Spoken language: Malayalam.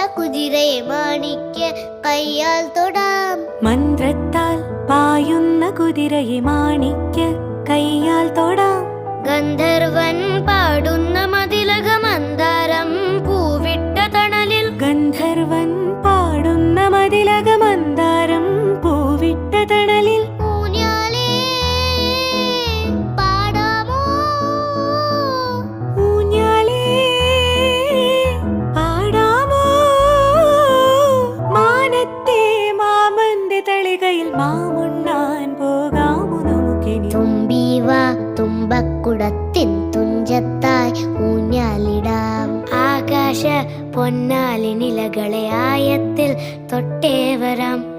കുതിരയെ മാണിക്യ കയ്യാൽ തൊടാം. മന്ത്രത്താൽ പായുന്ന കുതിരയെ മാണിക്യ കയ്യാൽ തൊടാം. ഗന്ധർവൻ പാടുന്ന മതിലക മന്ദാരം പൂവിട്ട തണലിൽ. ഗന്ധർവൻ പാടുന്ന മതിലക മന്ദാരം പൂവിട്ട തണലിൽ. ഊഞ്ഞാലേ പാടാമോ, ഊഞ്ഞാലേ പാടാമോ. മാനത്തെ മാമന്റെ തളികയിൽ മാമുണ്ണാൻ പോകാമോ നമുക്കിനി. തുമ്പീവാ തുമ്പക്കുടത്തിൻ തുഞ്ചത്തായി ഊഞ്ഞാലിടാം. ആകാശ പൊന്നാലിനിലകളെ ആയത്തിൽ തൊട്ടേ വരാം.